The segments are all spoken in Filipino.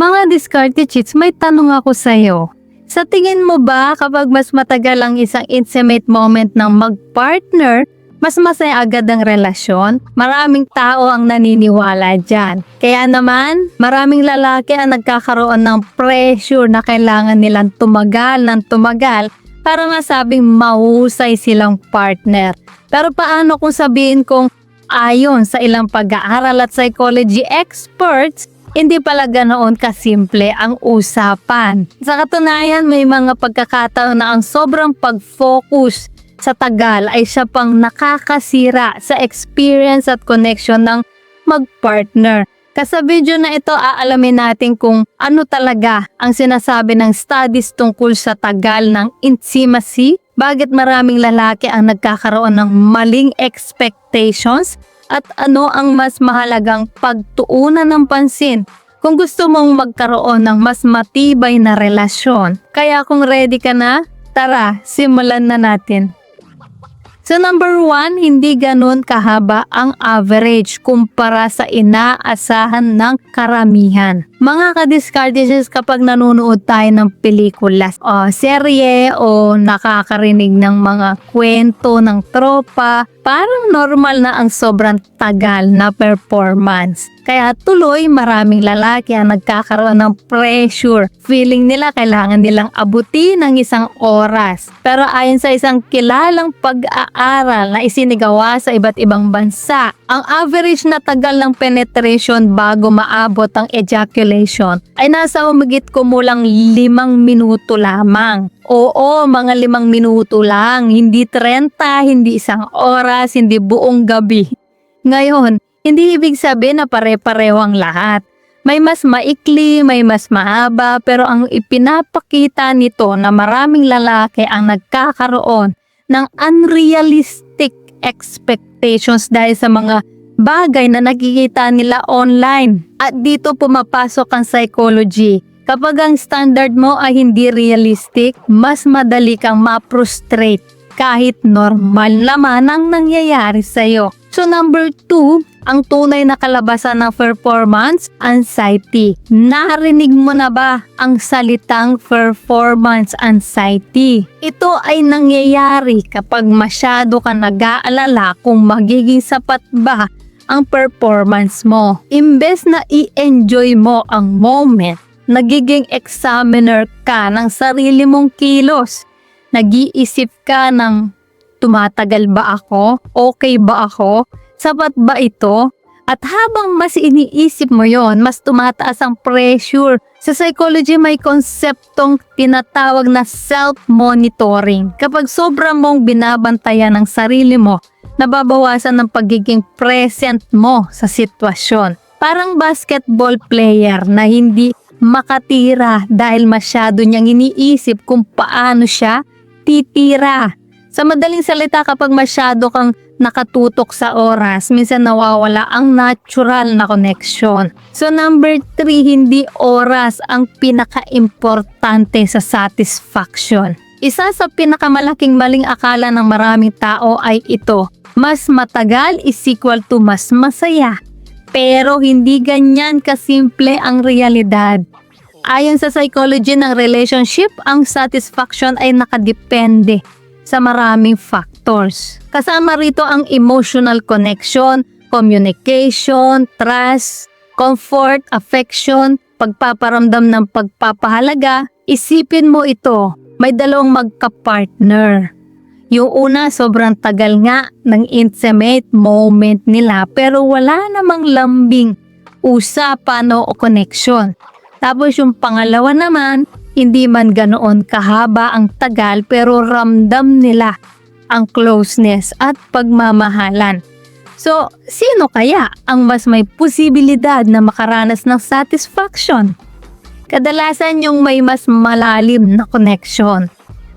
Mga diskarte cheats, may tanong ako sa'yo. Sa tingin mo ba kapag mas matagal ang isang intimate moment ng mag-partner, mas masaya agad ang relasyon? Maraming tao ang naniniwala dyan. Kaya naman, maraming lalaki ang nagkakaroon ng pressure na kailangan nilang tumagal ng tumagal para masabing mahusay silang partner. Pero paano kung sabihin kong ayon sa ilang pag-aaral at psychology experts, hindi pala ganoon kasimple ang usapan. Sa katunayan, may mga pagkakataon na ang sobrang pag-focus sa tagal ay siya pang nakakasira sa experience at connection ng mag-partner. Sa video na ito, aalamin natin kung ano talaga ang sinasabi ng studies tungkol sa tagal ng intimacy, bakit maraming lalaki ang nagkakaroon ng maling expectations, at ano ang mas mahalagang pagtuunan ng pansin kung gusto mong magkaroon ng mas matibay na relasyon. Kaya kung ready ka na, tara, simulan na natin. So number 1, hindi ganun kahaba ang average kumpara sa inaasahan ng karamihan. Mga kadiskartes, kapag nanonood tayo ng pelikula o serye o nakakarinig ng mga kwento ng tropa, parang normal na ang sobrang tagal na performance. Kaya tuloy maraming lalaki ang nagkakaroon ng pressure. Feeling nila kailangan nilang abutin ng isang oras. Pero ayon sa isang kilalang pag-aaral na isinigawa sa iba't ibang bansa, ang average na tagal ng penetration bago maabot ang ejaculation ay nasa humigit kumulang 5 minuto lamang. Oo, mga 5 minuto lang, hindi 30, hindi isang oras, hindi buong gabi. Ngayon, hindi ibig sabihin na pare-pareho ang lahat. May mas maikli, may mas mahaba, pero ang ipinapakita nito na maraming lalaki ang nagkakaroon ng unrealistic expectations dahil sa mga bagay na nakikita nila online. At dito pumapasok ang psychology. Kapag ang standard mo ay hindi realistic, mas madali kang ma-frustrate kahit normal naman ang nangyayari sa'yo. So number 2, ang tunay na kalabasan ng performance anxiety. Narinig mo na ba ang salitang performance anxiety? Ito ay nangyayari kapag masyado ka nag-aalala kung magiging sapat ba ang performance mo. Imbes na i-enjoy mo ang moment, nagiging examiner ka ng sarili mong kilos. Nag-iisip ka ng tumatagal ba ako? Okay ba ako? Sapat ba ito? At habang mas iniisip mo yon, mas tumataas ang pressure. Sa psychology may konseptong tinatawag na self-monitoring. Kapag sobrang mong binabantayan ang sarili mo, nababawasan ang pagiging present mo sa sitwasyon. Parang basketball player na hindi makatira dahil masyado niyang iniisip kung paano siya titira. Sa madaling salita, kapag masyado kang nakatutok sa oras, minsan nawawala ang natural na connection. So number 3, hindi oras ang pinaka-importante sa satisfaction. Isa sa pinakamalaking maling akala ng maraming tao ay ito: mas matagal is equal to mas masaya. Pero hindi ganyan kasimple ang realidad. Ayon sa psychology ng relationship, ang satisfaction ay nakadepende sa maraming factors. Kasama rito ang emotional connection, communication, trust, comfort, affection, pagpaparamdam ng pagpapahalaga. Isipin mo ito, may dalawang magka-partner. Yung una, sobrang tagal nga ng intimate moment nila pero wala namang lambing usapan o connection. Tapos yung pangalawa naman, hindi man ganoon kahaba ang tagal pero ramdam nila ang closeness at pagmamahalan. So, sino kaya ang mas may posibilidad na makaranas ng satisfaction? Kadalasan yung may mas malalim na connection.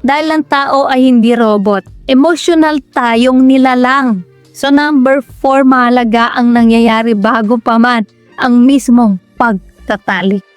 Dahil ang tao ay hindi robot, emotional tayong nilalang. So number 4, mahalaga ang nangyayari bago pa man ang mismong pagtatalik.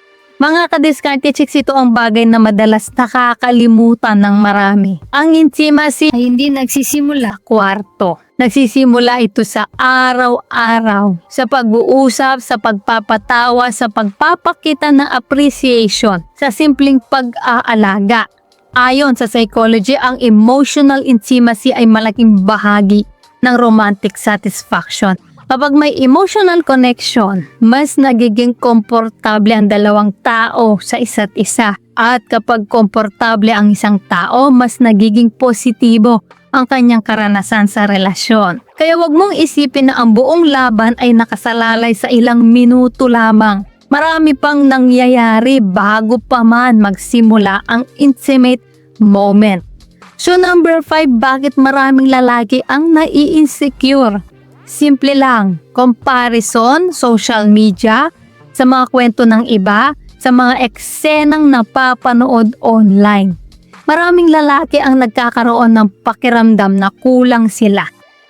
Mga kadiskarte chicks, ito ang bagay na madalas nakakalimutan ng marami. Ang intimacy ay hindi nagsisimula kwarto. Nagsisimula ito sa araw-araw, sa pag-uusap, sa pagpapatawa, sa pagpapakita ng appreciation, sa simpleng pag-aalaga. Ayon sa psychology, ang emotional intimacy ay malaking bahagi ng romantic satisfaction. Kapag may emotional connection, mas nagiging komportable ang dalawang tao sa isa't isa. At kapag komportable ang isang tao, mas nagiging positibo ang kanyang karanasan sa relasyon. Kaya wag mong isipin na ang buong laban ay nakasalalay sa ilang minuto lamang. Marami pang nangyayari bago pa man magsimula ang intimate moment. So number 5, bakit maraming lalaki ang nai-insecure? Simple lang, comparison, social media, sa mga kwento ng iba, sa mga eksenang napapanood online. Maraming lalaki ang nagkakaroon ng pakiramdam na kulang sila.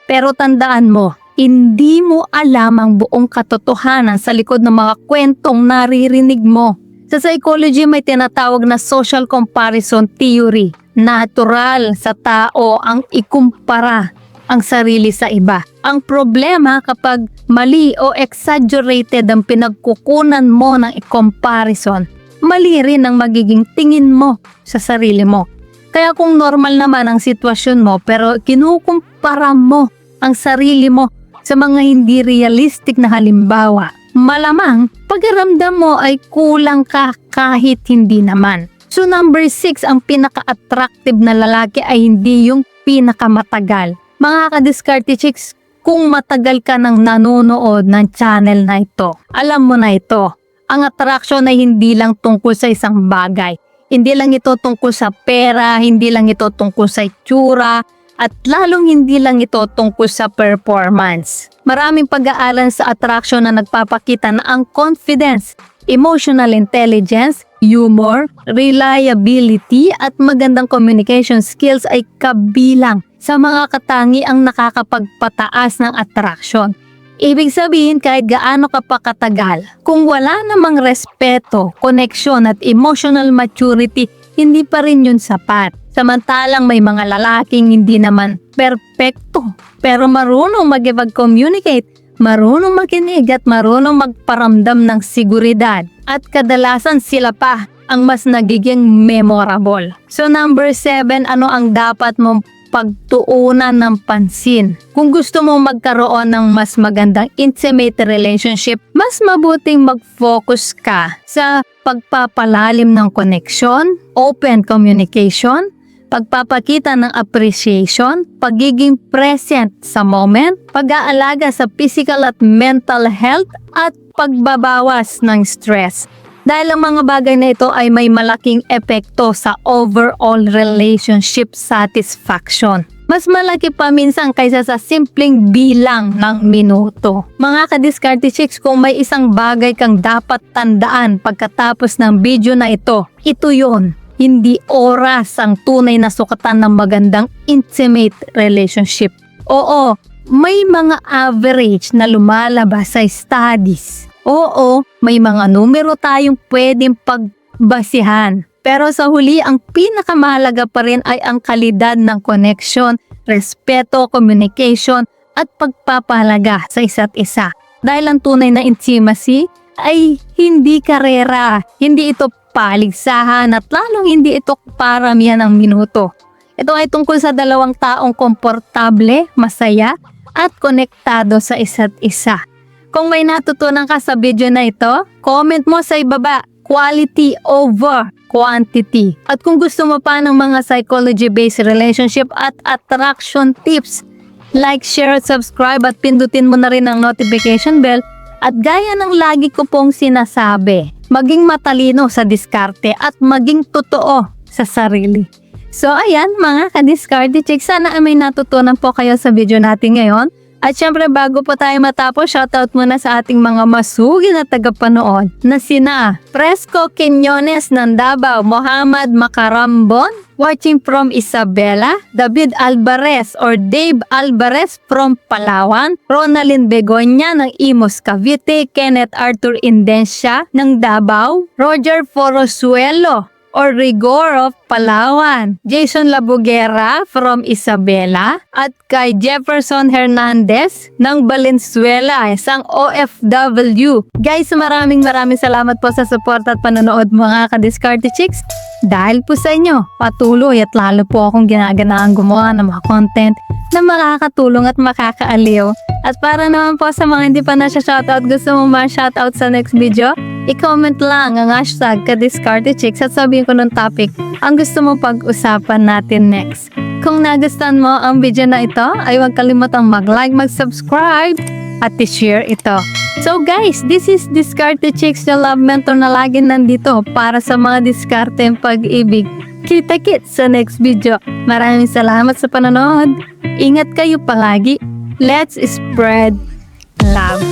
Pero tandaan mo, hindi mo alam ang buong katotohanan sa likod ng mga kwentong naririnig mo. Sa psychology may tinatawag na social comparison theory. Natural sa tao ang ikumpara ang sarili sa iba. Ang problema kapag mali o exaggerated ang pinagkukunan mo ng comparison, mali rin ang magiging tingin mo sa sarili mo. Kaya kung normal naman ang sitwasyon mo pero kinukumpara mo ang sarili mo sa mga hindi realistic na halimbawa, malamang pakiramdam mo ay kulang ka kahit hindi naman. So number 6, ang pinaka-attractive na lalaki ay hindi yung pinakamatagal. Mga kadiskarte chicks, kung matagal ka nang nanonood ng channel na ito, alam mo na ito. Ang attraction ay hindi lang tungkol sa isang bagay. Hindi lang ito tungkol sa pera, hindi lang ito tungkol sa itsura, at lalong hindi lang ito tungkol sa performance. Maraming pag-aaral sa attraction na nagpapakita na ang confidence, emotional intelligence, humor, reliability at magandang communication skills ay kabilang sa mga katangiang nakakapagpataas ng attraction. Ibig sabihin kahit gaano ka pa katagal, kung wala namang respeto, connection at emotional maturity, hindi pa rin yun sapat. Samantalang may mga lalaking hindi naman perpekto, pero marunong mag-communicate, marunong makinig at marunong magparamdam ng seguridad. At kadalasan sila pa ang mas nagiging memorable. So number 7, ano ang dapat mong pagtuunan ng pansin? Kung gusto mo magkaroon ng mas magandang intimate relationship, mas mabuting mag-focus ka sa pagpapalalim ng connection, open communication, pagpapakita ng appreciation, pagiging present sa moment, pag-aalaga sa physical at mental health, at pagbabawas ng stress. Dahil ang mga bagay na ito ay may malaking epekto sa overall relationship satisfaction. Mas malaki pa minsan kaysa sa simpleng bilang ng minuto. Mga kadiskarte chicks, kung may isang bagay kang dapat tandaan pagkatapos ng video na ito yon. Hindi oras ang tunay na sukatan ng magandang intimate relationship. Oo, may mga average na lumalabas sa studies. Oo, may mga numero tayong pwedeng pagbasihan. Pero sa huli, ang pinakamahalaga pa rin ay ang kalidad ng connection, respeto, communication, at pagpapahalaga sa isa't isa. Dahil ang tunay na intimacy ay hindi karera, hindi ito paligsahan, at lalong hindi ito paramihan ng minuto. Ito ay tungkol sa dalawang taong komportable, masaya, at konektado sa isa't isa. Kung may natutunan ka sa video na ito, comment mo sa ibaba, quality over quantity. At kung gusto mo pa ng mga psychology-based relationship at attraction tips, like, share, at subscribe at pindutin mo na rin ang notification bell. At gaya ng lagi ko pong sinasabi, maging matalino sa diskarte at maging totoo sa sarili. So ayan mga ka-diskarte chicks, sana may natutunan po kayo sa video natin ngayon. At syempre bago po tayo matapos, shoutout muna sa ating mga masugi na tagapanood na sina Fresco Quiñones ng Davao, Muhammad Macarambon, watching from Isabela, David Alvarez or Dave Alvarez from Palawan, Ronalyn Begonia ng Imus Cavite, Kenneth Arthur Indencia ng Davao, Roger Forosuelo or Rigor of Palawan, Jason Labugera from Isabela, at kay Jefferson Hernandez ng Valenzuela, isang OFW. Guys, maraming salamat po sa support at panonood mga ka-Diskarte Chicks. Dahil po sa inyo, patuloy at lalo po akong ginaganaan gumawa ng mga content na makakatulong at makakaaliw. At para naman po sa mga hindi pa na-shoutout, gusto mo ma-shoutout sa next video? I-comment lang ang hashtag ka-Diskarte Chicks at sabihin ko ng topic ang gusto mo pag-usapan natin next. Kung nagustuhan mo ang video na ito, ay huwag kalimutang mag-like, mag-subscribe at i-share ito. So guys, this is Diskarte Chicks, the love mentor na laging nandito para sa mga diskarte pag-ibig. Kita-kits sa next video. Maraming salamat sa panonood. Ingat kayo palagi. Let's spread love.